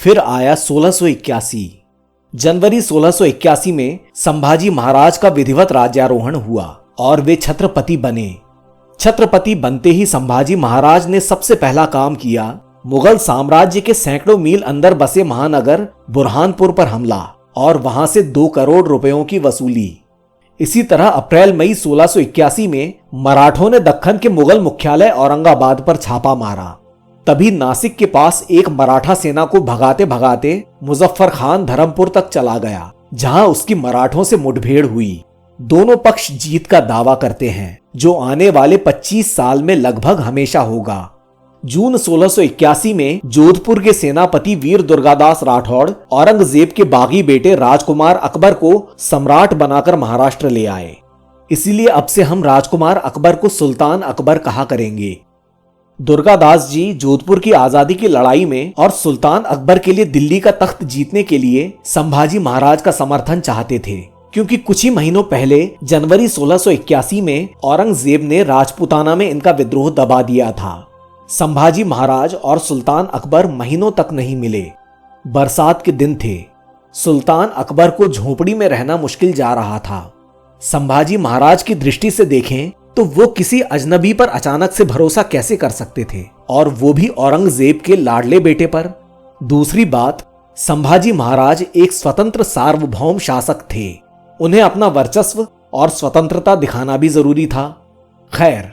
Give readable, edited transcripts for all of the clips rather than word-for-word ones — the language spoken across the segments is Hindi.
फिर आया 1681। जनवरी 1681 में संभाजी महाराज का विधिवत राज्यारोहण हुआ और वे छत्रपति बने। छत्रपति बनते ही संभाजी महाराज ने सबसे पहला काम किया, मुगल साम्राज्य के सैकड़ों मील अंदर बसे महानगर बुरहानपुर पर हमला और वहां से 2 करोड़ रुपयों की वसूली। इसी तरह अप्रैल मई 1681 में मराठों ने दक्खन के मुगल मुख्यालय औरंगाबाद पर छापा मारा। तभी नासिक के पास एक मराठा सेना को भगाते भगाते मुजफ्फर खान धर्मपुर तक चला गया, जहां उसकी मराठों से मुठभेड़ हुई। दोनों पक्ष जीत का दावा करते हैं, जो आने वाले 25 साल में लगभग हमेशा होगा। जून 1681 में जोधपुर के सेनापति वीर दुर्गादास राठौड़ औरंगजेब के बागी बेटे राजकुमार अकबर को सम्राट बनाकर महाराष्ट्र ले आए। इसीलिए अब से हम राजकुमार अकबर को सुल्तान अकबर कहा करेंगे। दुर्गादास जी जोधपुर की आजादी की लड़ाई में और सुल्तान अकबर के लिए दिल्ली का तख्त जीतने के लिए संभाजी महाराज का समर्थन चाहते थे, क्योंकि कुछ ही महीनों पहले जनवरी 1681 में औरंगजेब ने राजपूताना में इनका विद्रोह दबा दिया था। संभाजी महाराज और सुल्तान अकबर महीनों तक नहीं मिले। बरसात के दिन थे। सुल्तान अकबर को झोपड़ी में रहना मुश्किल जा रहा था। संभाजी महाराज की दृष्टि से देखें तो वो किसी अजनबी पर अचानक से भरोसा कैसे कर सकते थे, और वो भी औरंगजेब के लाडले बेटे पर। दूसरी बात, संभाजी महाराज एक स्वतंत्र सार्वभौम शासक थे। उन्हें अपना वर्चस्व और स्वतंत्रता दिखाना भी जरूरी था। खैर,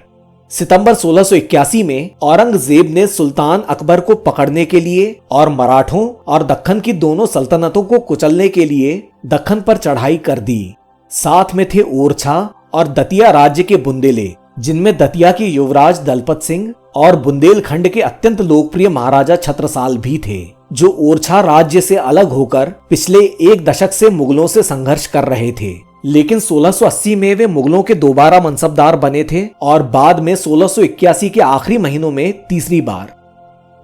सितंबर 1681 में औरंगजेब ने सुल्तान अकबर को पकड़ने के लिए और मराठों और दक्खन की दोनों सल्तनतों को कुचलने के लिए दक्खन पर चढ़ाई कर दी। साथ में थे ओरछा और दतिया राज्य के बुंदेले, जिनमें दतिया के युवराज दलपत सिंह और बुंदेलखंड के अत्यंत लोकप्रिय महाराजा छत्रसाल भी थे, जो ओरछा राज्य से अलग होकर पिछले 1 दशक से मुगलों से संघर्ष कर रहे थे। लेकिन 1680 में वे मुगलों के दोबारा मनसबदार बने थे और बाद में 1681 के आखिरी महीनों में तीसरी बार।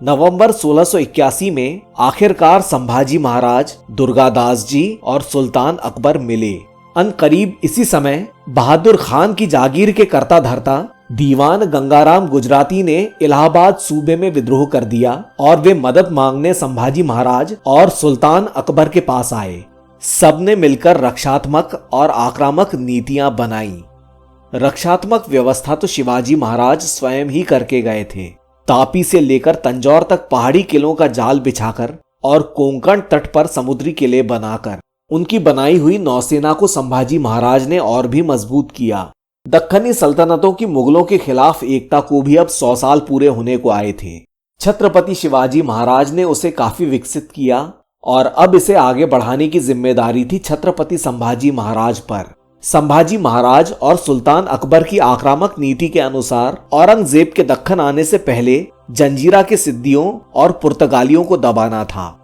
नवंबर 1681 में आखिरकार संभाजी महाराज, दुर्गादास जी और सुल्तान अकबर मिले। अनकरीब इसी समय बहादुर खान की जागीर के कर्ता धर्ता दीवान गंगाराम गुजराती ने इलाहाबाद सूबे में विद्रोह कर दिया और वे मदद मांगने संभाजी महाराज और सुल्तान अकबर के पास आए। सबने मिलकर रक्षात्मक और आक्रामक नीतियां बनाई। रक्षात्मक व्यवस्था तो शिवाजी महाराज स्वयं ही करके गए थे। तापी से लेकर तंजौर तक पहाड़ी किलों का जाल बिछाकर और कोंकण तट पर समुद्री किले बनाकर उनकी बनाई हुई नौसेना को संभाजी महाराज ने और भी मजबूत किया। दक्खनी सल्तनतों की मुगलों के खिलाफ एकता को भी अब 100 साल पूरे होने को आए थे। छत्रपति शिवाजी महाराज ने उसे काफी विकसित किया और अब इसे आगे बढ़ाने की जिम्मेदारी थी छत्रपति संभाजी महाराज पर। संभाजी महाराज और सुल्तान अकबर की आक्रामक नीति के अनुसार औरंगजेब के दक्खन आने से पहले जंजीरा के सिद्दियों और पुर्तगालियों को दबाना था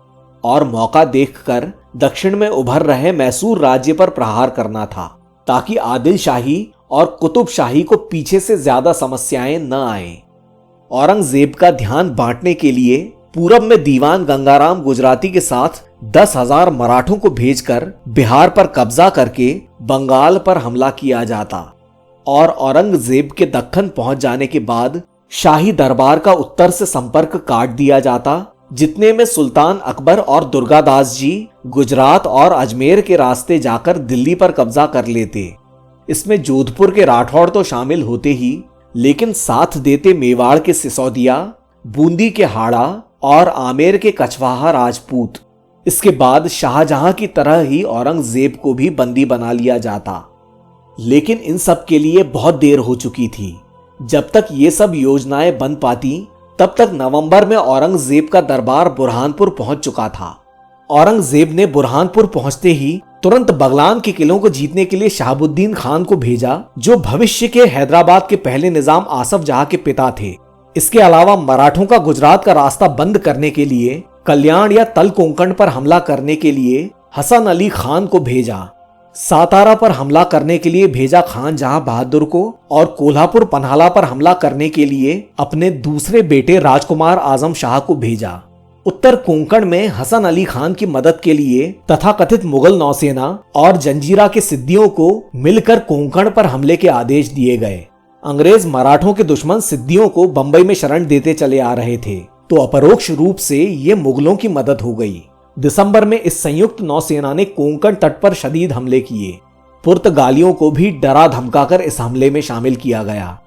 और मौका देखकर दक्षिण में उभर रहे मैसूर राज्य पर प्रहार करना था, ताकि आदिल शाही और कुतुब शाही को पीछे से ज्यादा समस्याएं न आए। औरंगजेब का ध्यान बांटने के लिए पूरब में दीवान गंगाराम गुजराती के साथ 10,000 मराठों को भेजकर बिहार पर कब्जा करके बंगाल पर हमला किया जाता और औरंगजेब के दक्खन पहुंच जाने के बाद शाही दरबार का उत्तर से संपर्क काट दिया जाता, जितने में सुल्तान अकबर और दुर्गादास जी गुजरात और अजमेर के रास्ते जाकर दिल्ली पर कब्जा कर लेते। इसमें जोधपुर के राठौड़ तो शामिल होते ही, लेकिन साथ देते मेवाड़ के सिसोदिया, बूंदी के हाड़ा और आमेर के कछवाहा राजपूत। इसके बाद शाहजहां की तरह ही औरंगजेब को भी बंदी बना लिया जाता। लेकिन इन सब के लिए बहुत देर हो चुकी थी। जब तक ये सब योजनाएं बन पाती, तब तक नवंबर में औरंगजेब का दरबार बुरहानपुर पहुंच चुका था। औरंगजेब ने बुरहानपुर पहुंचते ही तुरंत बगलान के किलों को जीतने के लिए शहाबुद्दीन खान को भेजा, जो भविष्य के हैदराबाद के पहले निजाम आसफ जहां के पिता थे। इसके अलावा मराठों का गुजरात का रास्ता बंद करने के लिए, कल्याण या तल कोंकण पर हमला करने के लिए हसन अली खान को भेजा। सातारा पर हमला करने के लिए भेजा खान जहां बहादुर को और कोल्हापुर पन्हाला पर हमला करने के लिए अपने दूसरे बेटे राजकुमार आजम शाह को भेजा। उत्तर कोंकण में हसन अली खान की मदद के लिए तथाकथित मुगल नौसेना और जंजीरा के सिद्दियों को मिलकर कोंकण पर हमले के आदेश दिए गए। अंग्रेज मराठों के दुश्मन सिद्दियों को बंबई में शरण देते चले आ रहे थे, तो अपरोक्ष रूप से ये मुगलों की मदद हो गई। दिसंबर में इस संयुक्त नौसेना ने कोंकण तट पर शदीद हमले किए। पुर्तगालियों को भी डरा धमकाकर इस हमले में शामिल किया गया।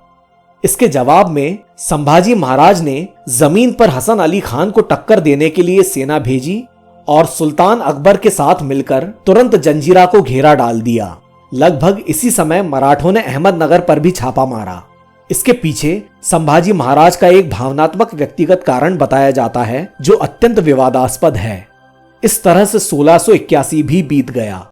इसके जवाब में संभाजी महाराज ने जमीन पर हसन अली खान को टक्कर देने के लिए सेना भेजी और सुल्तान अकबर के साथ मिलकर तुरंत जंजीरा को घेरा डाल दिया। लगभग इसी समय मराठों ने अहमदनगर पर भी छापा मारा। इसके पीछे संभाजी महाराज का एक भावनात्मक व्यक्तिगत कारण बताया जाता है जो अत्यंत विवादास्पद है। इस तरह से 1681 भी बीत गया।